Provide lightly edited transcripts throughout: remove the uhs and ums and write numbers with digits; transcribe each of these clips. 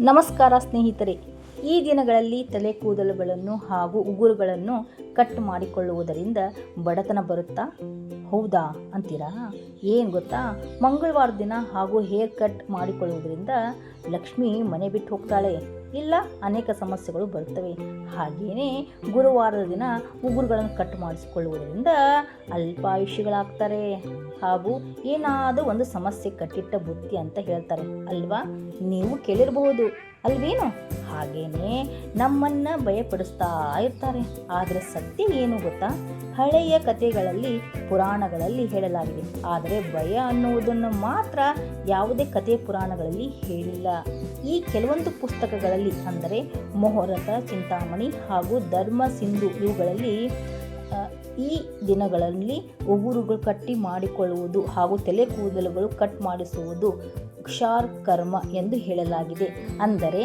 ನಮಸ್ಕಾರ ಸ್ನೇಹಿತರೆ. ಈ ದಿನಗಳಲ್ಲಿ ತಲೆ ಕೂದಲುಗಳನ್ನು ಹಾಗೂ ಉಗುರುಗಳನ್ನು ಕಟ್ ಮಾಡಿಕೊಳ್ಳುವುದರಿಂದ ಬಡತನ ಬರುತ್ತಾ? ಹೌದಾ ಅಂತೀರಾ? ಏನು ಗೊತ್ತಾ, ಮಂಗಳವಾರ ದಿನ ಹಾಗೂ ಹೇರ್ ಕಟ್ ಮಾಡಿಕೊಳ್ಳುವುದರಿಂದ ಲಕ್ಷ್ಮಿ ಮನೆ ಬಿಟ್ಟು ಹೋಗ್ತಾಳೆ, ಇಲ್ಲ ಅನೇಕ ಸಮಸ್ಯೆಗಳು ಬರುತ್ತವೆ. ಹಾಗೆಯೇ ಗುರುವಾರದ ದಿನ ಉಗುರುಗಳನ್ನು ಕಟ್ ಮಾಡಿಸಿಕೊಳ್ಳುವುದರಿಂದ ಅಲ್ಪಾಯುಷಿಗಳಾಗ್ತಾರೆ ಹಾಗೂ ಏನಾದರೂ ಒಂದು ಸಮಸ್ಯೆ ಕಟ್ಟಿಟ್ಟ ಬುತ್ತಿ ಅಂತ ಹೇಳ್ತಾರೆ ಅಲ್ವಾ? ನೀವು ಕೇಳಿರಬಹುದು ಅಲ್ವೇನು? ಹಾಗೇನೆ ನಮ್ಮನ್ನು ಭಯಪಡಿಸ್ತಾ ಇರ್ತಾರೆ. ಆದರೆ ಸತ್ಯ ಏನು ಗೊತ್ತಾ? ಹಳೆಯ ಕಥೆಗಳಲ್ಲಿ ಪುರಾಣಗಳಲ್ಲಿ ಹೇಳಲಾಗಿದೆ, ಆದರೆ ಭಯ ಅನ್ನುವುದನ್ನು ಮಾತ್ರ ಯಾವುದೇ ಕಥೆ ಪುರಾಣಗಳಲ್ಲಿ ಹೇಳಿಲ್ಲ. ಈ ಕೆಲವೊಂದು ಪುಸ್ತಕಗಳಲ್ಲಿ ಅಂದರೆ ಮಹಾಭಾರತ, ಚಿಂತಾಮಣಿ ಹಾಗೂ ಧರ್ಮ ಸಿಂಧು ಇವುಗಳಲ್ಲಿ ಈ ದಿನಗಳಲ್ಲಿ ಉಗುರುಗಳು ಕಟ್ಟಿ ಮಾಡಿಕೊಳ್ಳುವುದು ಹಾಗೂ ತಲೆ ಕೂದಲುಗಳು ಕಟ್ ಮಾಡಿಸುವುದು ಕ್ಷಾರ್ ಕರ್ಮ ಎಂದು ಹೇಳಲಾಗಿದೆ. ಅಂದರೆ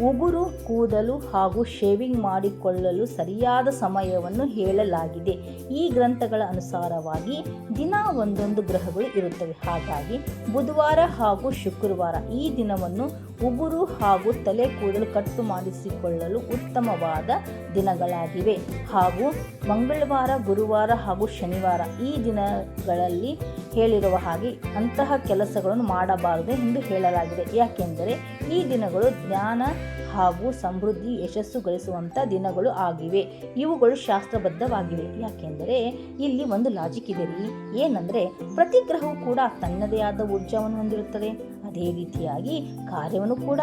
ಉಗುರು ಕೂದಲು ಹಾಗೂ ಶೇವಿಂಗ್ ಮಾಡಿಕೊಳ್ಳಲು ಸರಿಯಾದ ಸಮಯವನ್ನು ಹೇಳಲಾಗಿದೆ. ಈ ಗ್ರಂಥಗಳ ಅನುಸಾರವಾಗಿ ದಿನ ಒಂದೊಂದು ಗ್ರಹಗಳು ಇರುತ್ತವೆ. ಹಾಗಾಗಿ ಬುಧವಾರ ಹಾಗೂ ಶುಕ್ರವಾರ ಈ ದಿನವನ್ನು ಉಗುರು ಹಾಗೂ ತಲೆ ಕೂದಲು ಕಟ್ಟು ಮಾಡಿಸಿಕೊಳ್ಳಲು ಉತ್ತಮವಾದ ದಿನಗಳಾಗಿವೆ. ಹಾಗೂ ಮಂಗಳವಾರ, ಗುರುವಾರ ಹಾಗೂ ಶನಿವಾರ ಈ ದಿನಗಳಲ್ಲಿ ಹೇಳಿರುವ ಹಾಗೆ ಅಂತಹ ಕೆಲಸಗಳನ್ನು ಮಾಡಬಾರದು ಎಂದು ಹೇಳಲಾಗಿದೆ. ಯಾಕೆಂದರೆ ಈ ದಿನಗಳು ಜ್ಞಾನ ಹಾಗೂ ಸಮೃದ್ಧಿ, ಯಶಸ್ಸು ಗಳಿಸುವಂಥ ದಿನಗಳು ಆಗಿವೆ. ಇವುಗಳು ಶಾಸ್ತ್ರಬದ್ಧವಾಗಿವೆ. ಯಾಕೆಂದರೆ ಇಲ್ಲಿ ಒಂದು ಲಾಜಿಕ್ ಇದೆ ರೀ. ಏನಂದರೆ ಪ್ರತಿ ಗ್ರಹವು ಕೂಡ ತನ್ನದೇ ಆದ ಊರ್ಜಾವನ್ನು ಹೊಂದಿರುತ್ತದೆ. ಅದೇ ರೀತಿಯಾಗಿ ಕಾರ್ಯವನ್ನು ಕೂಡ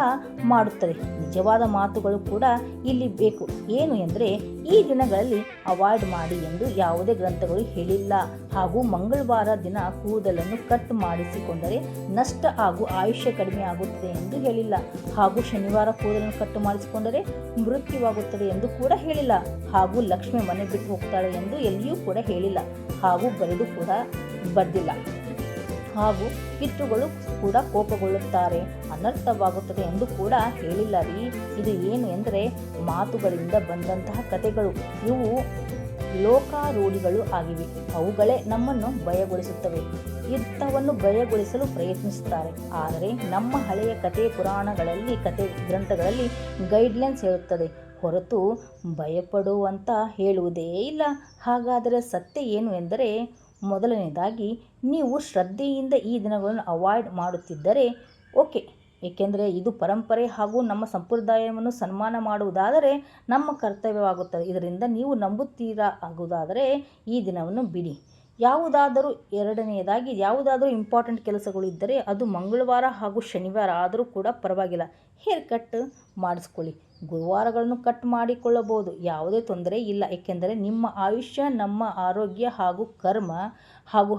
ಮಾಡುತ್ತದೆ. ನಿಜವಾದ ಮಾತುಗಳು ಕೂಡ ಇಲ್ಲಿ ಬೇಕು. ಏನು ಎಂದರೆ ಈ ದಿನಗಳಲ್ಲಿ ಅವಾಯ್ಡ್ ಮಾಡಿ ಎಂದು ಯಾವುದೇ ಗ್ರಂಥಗಳು ಹೇಳಿಲ್ಲ. ಹಾಗೂ ಮಂಗಳವಾರ ದಿನ ಕೂದಲನ್ನು ಕಟ್ ಮಾಡಿಸಿಕೊಂಡರೆ ನಷ್ಟ ಹಾಗೂ ಆಯುಷ್ಯ ಕಡಿಮೆ ಆಗುತ್ತದೆ ಎಂದು ಹೇಳಿಲ್ಲ. ಹಾಗೂ ಶನಿವಾರ ಕೂದಲನ್ನು ಕಟ್ಟು ಮಾಡಿಸಿಕೊಂಡರೆ ಮೃತ್ಯುವಾಗುತ್ತದೆ ಎಂದು ಕೂಡ ಹೇಳಿಲ್ಲ. ಹಾಗೂ ಲಕ್ಷ್ಮಿ ಮನೆ ಬಿಟ್ಟು ಹೋಗ್ತಾಳೆ ಎಂದು ಎಲ್ಲಿಯೂ ಕೂಡ ಹೇಳಿಲ್ಲ. ಹಾಗೂ ಬರೆದು ಕೂಡ ಬರ್ದಿಲ್ಲ. ಹಾಗೂ ಪಿತೃಗಳು ಕೂಡ ಕೋಪಗೊಳ್ಳುತ್ತಾರೆ, ಅನರ್ಥವಾಗುತ್ತದೆ ಎಂದು ಕೂಡ ಹೇಳಿಲ್ಲ ರೀ. ಇದು ಏನು ಎಂದರೆ ಮಾತುಗಳಿಂದ ಬಂದಂತಹ ಕಥೆಗಳು. ಇವು ಲೋಕಾರೂಢಿಗಳು ಆಗಿವೆ. ಅವುಗಳೇ ನಮ್ಮನ್ನು ಭಯಗೊಳಿಸುತ್ತವೆ. ಇಂಥವನ್ನು ಭಯಗೊಳಿಸಲು ಪ್ರಯತ್ನಿಸುತ್ತಾರೆ. ಆದರೆ ನಮ್ಮ ಹಳೆಯ ಕಥೆ ಪುರಾಣಗಳಲ್ಲಿ, ಕಥೆ ಗ್ರಂಥಗಳಲ್ಲಿ ಗೈಡ್ಲೈನ್ಸ್ ಹೇಳುತ್ತದೆ ಹೊರತು ಭಯಪಡುವಂತ ಹೇಳುವುದೇ ಇಲ್ಲ. ಹಾಗಾದರೆ ಸತ್ಯ ಏನು ಎಂದರೆ, ಮೊದಲನೇದಾಗಿ ನೀವು ಶ್ರದ್ಧೆಯಿಂದ ಈ ದಿನಗಳನ್ನು ಅವಾಯ್ಡ್ ಮಾಡುತ್ತಿದ್ದರೆ ಓಕೆ. ಏಕೆಂದರೆ ಇದು ಪರಂಪರೆ ಹಾಗೂ ನಮ್ಮ ಸಂಪ್ರದಾಯವನ್ನು ಸನ್ಮಾನ ಮಾಡುವುದಾದರೆ ನಮ್ಮ ಕರ್ತವ್ಯವಾಗುತ್ತದೆ. ಇದರಿಂದ ನೀವು ನಂಬುತ್ತೀರಾ ಆಗುವುದಾದರೆ ಈ ದಿನವನ್ನು ಬಿಡಿ. ಎರಡನೆಯದಾಗಿ ಯಾವುದಾದರೂ ಇಂಪಾರ್ಟೆಂಟ್ ಕೆಲಸಗಳು ಇದ್ದರೆ ಅದು ಮಂಗಳವಾರ ಹಾಗೂ ಶನಿವಾರ ಆದರೂ ಕೂಡ ಪರವಾಗಿಲ್ಲ, ಹೇರ್ ಕಟ್ ಮಾಡಿಸ್ಕೊಳ್ಳಿ. ಗುರುವಾರಗಳನ್ನು ಕಟ್ ಮಾಡಿಕೊಳ್ಳಬಹುದು, ಯಾವುದೇ ತೊಂದರೆ ಇಲ್ಲ. ಏಕೆಂದರೆ ನಿಮ್ಮ ಆಯುಷ್ಯ, ನಮ್ಮ ಆರೋಗ್ಯ ಹಾಗೂ ಕರ್ಮ ಹಾಗೂ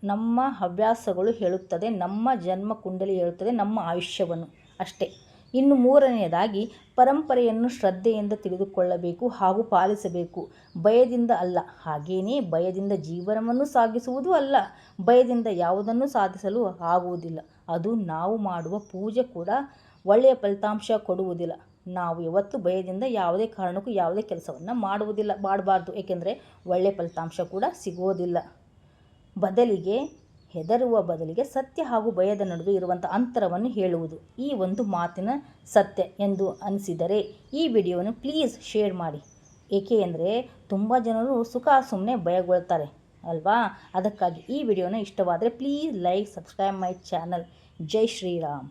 ನಮ್ಮ ಹವ್ಯಾಸಗಳು ಹೇಳುತ್ತದೆ, ನಮ್ಮ ಜನ್ಮ ಕುಂಡಲಿ ಹೇಳುತ್ತದೆ ನಮ್ಮ ಆಯುಷ್ಯವನ್ನು ಅಷ್ಟೇ. ಇನ್ನು ಮೂರನೆಯದಾಗಿ ಪರಂಪರೆಯನ್ನು ಶ್ರದ್ಧೆಯಿಂದ ತಿಳಿದುಕೊಳ್ಳಬೇಕು ಹಾಗೂ ಪಾಲಿಸಬೇಕು. ಭಯದಿಂದ ಅಲ್ಲ. ಹಾಗೆಯೇ ಭಯದಿಂದ ಜೀವನವನ್ನು ಸಾಗಿಸುವುದು ಅಲ್ಲ. ಭಯದಿಂದ ಯಾವುದನ್ನು ಸಾಧಿಸಲು ಆಗುವುದಿಲ್ಲ. ಅದು ನಾವು ಮಾಡುವ ಪೂಜೆ ಕೂಡ ಒಳ್ಳೆಯ ಫಲಿತಾಂಶ ಕೊಡುವುದಿಲ್ಲ. ನಾವು ಯಾವತ್ತೂ ಭಯದಿಂದ ಯಾವುದೇ ಕಾರಣಕ್ಕೂ ಯಾವುದೇ ಕೆಲಸವನ್ನು ಮಾಡಬಾರ್ದು. ಏಕೆಂದರೆ ಒಳ್ಳೆಯ ಫಲಿತಾಂಶ ಕೂಡ ಸಿಗೋದಿಲ್ಲ. ಬದಲಿಗೆ ಹೆದರುವ ಬದಲಿಗೆ ಸತ್ಯ ಹಾಗೂ ಭಯದ ನಡುವೆ ಇರುವಂಥ ಅಂತರವನ್ನು ಹೇಳುವುದು ಈ ಒಂದು ಮಾತಿನ ಸತ್ಯ ಎಂದು ಅನಿಸಿದರೆ ಈ ವಿಡಿಯೋವನ್ನು ಪ್ಲೀಸ್ ಶೇರ್ ಮಾಡಿ. ಏಕೆ ಅಂದರೆ ತುಂಬ ಜನರು ಸುಮ್ಮನೆ ಭಯಗೊಳ್ತಾರೆ ಅಲ್ವಾ? ಅದಕ್ಕಾಗಿ ಈ ವಿಡಿಯೋನ ಇಷ್ಟವಾದರೆ please like, subscribe my channel. ಜೈ ಶ್ರೀರಾಮ್.